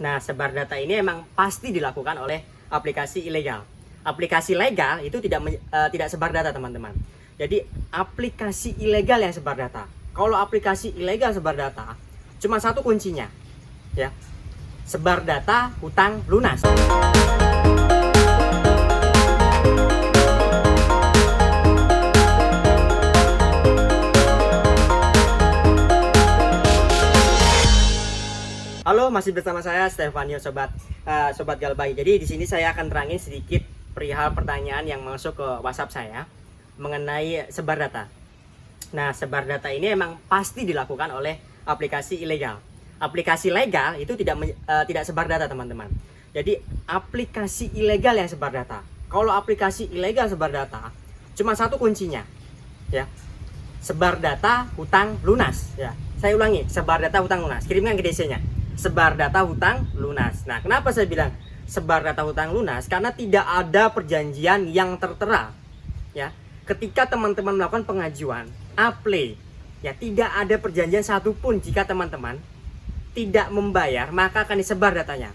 Nah, sebar data ini emang pasti dilakukan oleh aplikasi ilegal. Aplikasi legal itu tidak sebar data, teman-teman. Jadi, aplikasi ilegal yang sebar data. Kalau aplikasi ilegal sebar data, cuma satu kuncinya, ya. Sebar data hutang lunas. Halo, masih bersama saya Stefanio, sobat Galbay. Jadi di sini saya akan terangin sedikit perihal pertanyaan yang masuk ke WhatsApp saya mengenai sebar data. Nah, sebar data ini emang pasti dilakukan oleh aplikasi ilegal. Aplikasi legal itu tidak sebar data, teman-teman. Jadi aplikasi ilegal yang sebar data. Kalau aplikasi ilegal sebar data, cuma satu kuncinya, ya. Sebar data hutang lunas, ya. Saya ulangi, sebar data hutang lunas. Kirimkan ke DC-nya. Sebar data hutang lunas. Nah, kenapa saya bilang sebar data hutang lunas? Karena tidak ada perjanjian yang tertera, ya. Ketika teman-teman melakukan pengajuan apply, ya, tidak ada perjanjian satupun. Jika teman-teman tidak membayar, maka akan disebar datanya,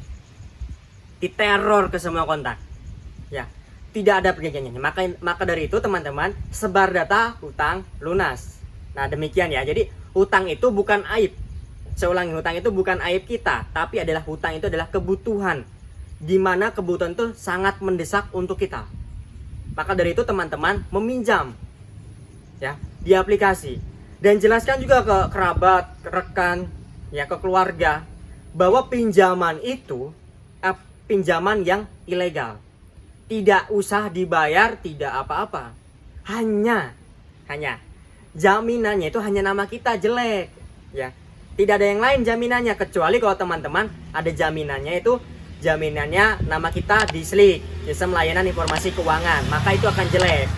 diteror ke semua kontak, ya. Tidak ada perjanjiannya. Maka dari itu, teman-teman, sebar data hutang lunas. Nah, demikian ya. Jadi hutang itu bukan aib. Saya ulangi, hutang itu bukan aib kita, tapi hutang itu adalah kebutuhan, di mana kebutuhan itu sangat mendesak untuk kita. Maka dari itu, teman-teman meminjam, ya, di aplikasi, dan jelaskan juga ke kerabat, ke rekan, ya, ke keluarga, bahwa pinjaman itu pinjaman yang ilegal, tidak usah dibayar, tidak apa-apa, hanya jaminannya itu hanya nama kita jelek, ya. Tidak ada yang lain jaminannya, kecuali kalau teman-teman ada jaminannya, itu jaminannya nama kita di SLIK, Sistem Layanan Informasi Keuangan, maka itu akan jelek.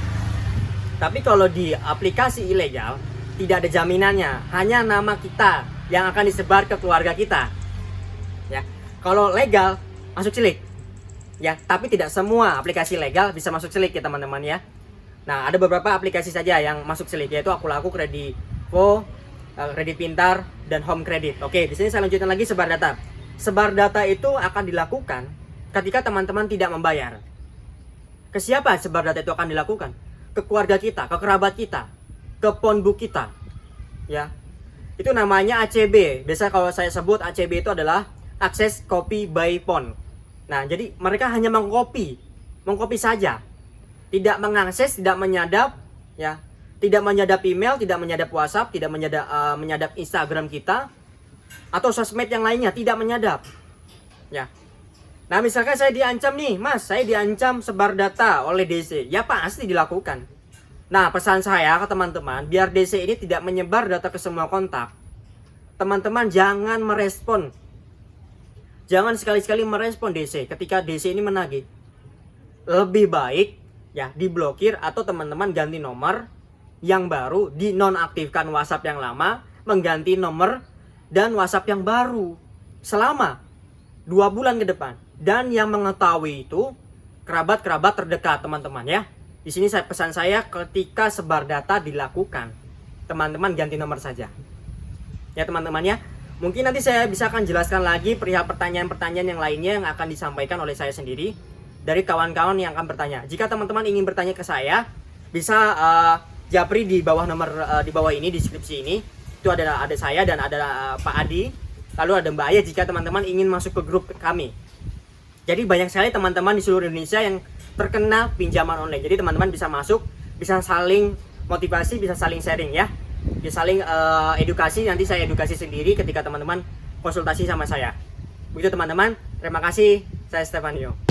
Tapi kalau di aplikasi ilegal tidak ada jaminannya, hanya nama kita yang akan disebar ke keluarga kita, ya. Kalau legal masuk SLIK, ya, tapi tidak semua aplikasi legal bisa masuk SLIK, ya, teman-teman, ya. Nah, ada beberapa aplikasi saja yang masuk SLIK, yaitu Akulaku, Kredivo, Kredit Pintar, dan Home Credit. Oke, di sini saya lanjutkan lagi sebar data. Sebar data itu akan dilakukan ketika teman-teman tidak membayar. Ke siapa sebar data itu akan dilakukan? Ke keluarga kita, ke kerabat kita, ke phonebook kita, ya. Itu namanya ACB. Biasa kalau saya sebut ACB itu adalah Access Copy by Phone. Nah, jadi mereka hanya mengcopy saja, tidak mengakses, tidak menyadap, ya. Tidak menyadap email, tidak menyadap WhatsApp, tidak menyadap Instagram kita, atau sosmed yang lainnya, tidak menyadap, ya. Nah, misalkan saya diancam nih, Mas, saya diancam sebar data oleh DC, ya pasti dilakukan. Nah, pesan saya ke teman-teman, biar DC ini tidak menyebar data ke semua kontak, teman-teman jangan merespon, jangan sekali-sekali merespon DC ketika DC ini menagih. Lebih baik, ya, diblokir atau teman-teman ganti nomor yang baru, dinonaktifkan WhatsApp yang lama, mengganti nomor dan WhatsApp yang baru selama 2 bulan ke depan. Dan yang mengetahui itu kerabat-kerabat terdekat, teman-teman, ya. Di sini pesan saya, ketika sebar data dilakukan, teman-teman ganti nomor saja, ya, teman-teman, ya. Mungkin nanti saya bisa akan jelaskan lagi perihal pertanyaan-pertanyaan yang lainnya yang akan disampaikan oleh saya sendiri dari kawan-kawan yang akan bertanya. Jika teman-teman ingin bertanya ke saya, bisa japri di bawah di bawah ini, deskripsi ini. Itu ada saya dan ada Pak Adi, lalu ada Mbak Aya jika teman-teman ingin masuk ke grup kami. Jadi banyak sekali teman-teman di seluruh Indonesia yang terkena pinjaman online. Jadi teman-teman bisa masuk, bisa saling motivasi, bisa saling sharing, ya. Bisa saling edukasi. Nanti saya edukasi sendiri ketika teman-teman konsultasi sama saya. Begitu, teman-teman. Terima kasih. Saya Stefanio.